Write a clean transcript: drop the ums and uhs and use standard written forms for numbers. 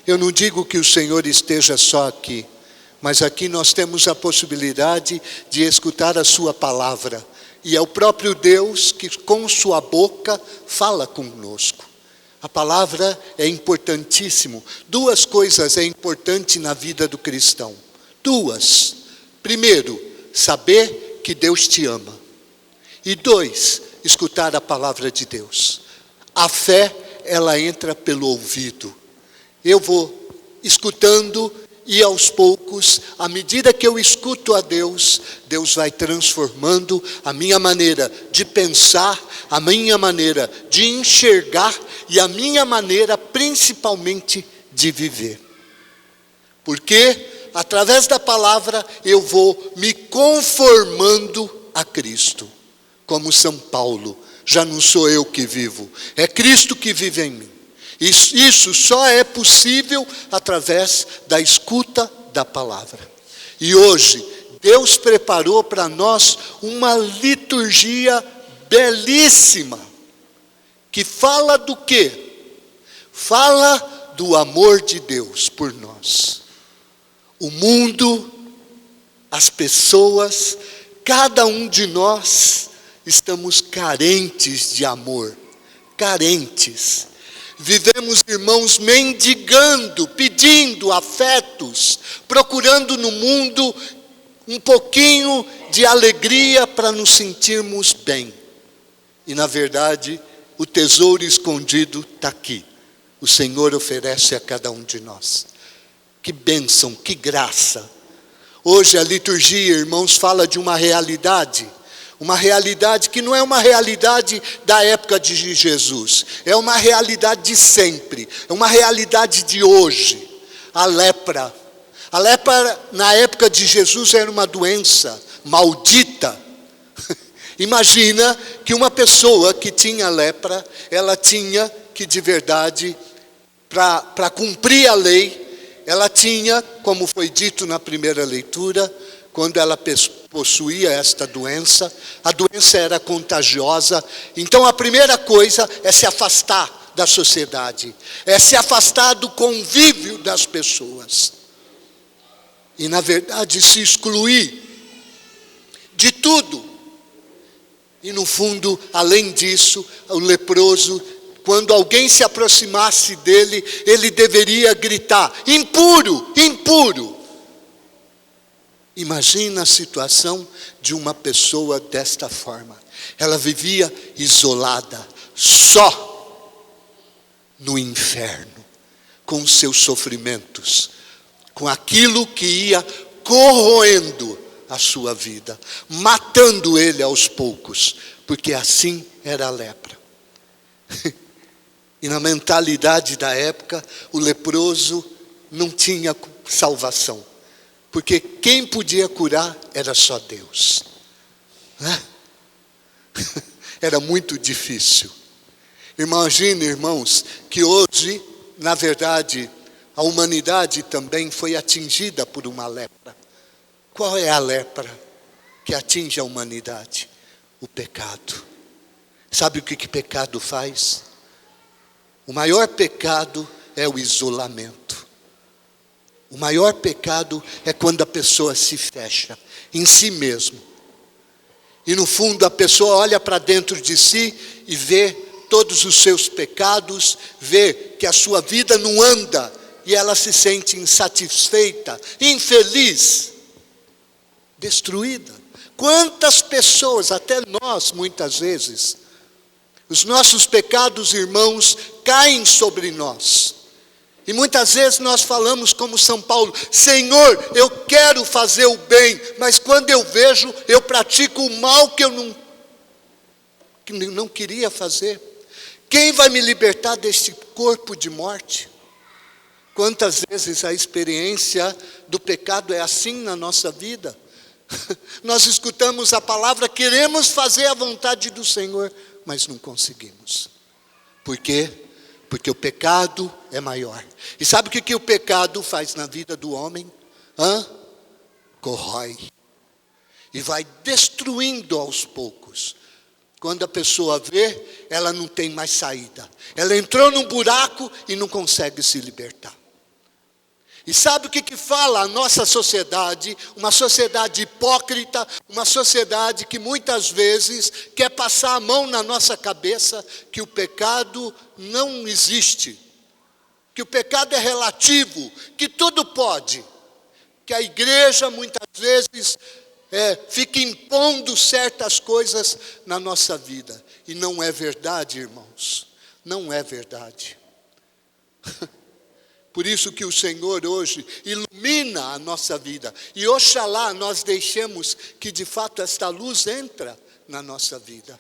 Eu não digo que o Senhor esteja só aqui, mas aqui nós temos a possibilidade de escutar a sua palavra. E é o próprio Deus que com sua boca fala conosco. A palavra é importantíssimo. Duas coisas é importante na vida do cristão. Duas. Primeiro, saber que Deus te ama. E dois, escutar a palavra de Deus. A fé, ela entra pelo ouvido. Eu vou escutando e aos poucos, à medida que eu escuto a Deus, Deus vai transformando a minha maneira de pensar, a minha maneira de enxergar e a minha maneira principalmente de viver. Porque através da palavra eu vou me conformando a Cristo. Como São Paulo, já não sou eu que vivo, é Cristo que vive em mim. Isso só é possível através da escuta da palavra. E hoje, Deus preparou para nós uma liturgia belíssima, que fala do quê? Fala do amor de Deus por nós. O mundo, as pessoas, cada um de nós, estamos carentes de amor, carentes. Vivemos, irmãos, mendigando, pedindo afetos, procurando no mundo um pouquinho de alegria para nos sentirmos bem. E na verdade, o tesouro escondido está aqui. O Senhor oferece a cada um de nós. Que bênção, que graça. Hoje a liturgia, irmãos, fala de uma realidade que não é uma realidade da época de Jesus, é uma realidade de sempre, é uma realidade de hoje. A lepra na época de Jesus era uma doença maldita. Imagina que uma pessoa que tinha lepra, ela tinha que de verdade, para cumprir a lei, ela tinha, como foi dito na primeira leitura, quando ela possuía esta doença, a doença era contagiosa. Então a primeira coisa é se afastar da sociedade, é se afastar do convívio das pessoas. E na verdade se excluir de tudo. E no fundo, além disso, o leproso, quando alguém se aproximasse dele, ele deveria gritar: impuro, impuro. Imagina a situação de uma pessoa desta forma. Ela vivia isolada, só no inferno, com seus sofrimentos, com aquilo que ia corroendo a sua vida, matando ele aos poucos, porque assim era a lepra. E na mentalidade da época, o leproso não tinha salvação. Porque quem podia curar era só Deus. Era muito difícil. Imagine, irmãos, que hoje, na verdade, a humanidade também foi atingida por uma lepra. Qual é a lepra que atinge a humanidade? O pecado. Sabe o que pecado faz? O maior pecado é o isolamento. O maior pecado é quando a pessoa se fecha em si mesmo. E no fundo a pessoa olha para dentro de si e vê todos os seus pecados, vê que a sua vida não anda e ela se sente insatisfeita, infeliz, destruída. Quantas pessoas, até nós muitas vezes, os nossos pecados, irmãos, caem sobre nós. E muitas vezes nós falamos como São Paulo: Senhor, eu quero fazer o bem, mas quando eu vejo, eu pratico o mal que eu não queria fazer. Quem vai me libertar deste corpo de morte? Quantas vezes a experiência do pecado é assim na nossa vida? Nós escutamos a palavra, queremos fazer a vontade do Senhor, mas não conseguimos. Por quê? Porque o pecado é maior. E sabe o que o pecado faz na vida do homem? Corrói. E vai destruindo aos poucos. Quando a pessoa vê, ela não tem mais saída. Ela entrou num buraco e não consegue se libertar. E sabe o que fala a nossa sociedade? Uma sociedade hipócrita, uma sociedade que muitas vezes quer passar a mão na nossa cabeça que o pecado não existe, que o pecado é relativo, que tudo pode, que a igreja muitas vezes fica impondo certas coisas na nossa vida. E não é verdade, irmãos, não é verdade. Por isso que o Senhor hoje ilumina a nossa vida. E oxalá nós deixemos que de fato esta luz entre na nossa vida.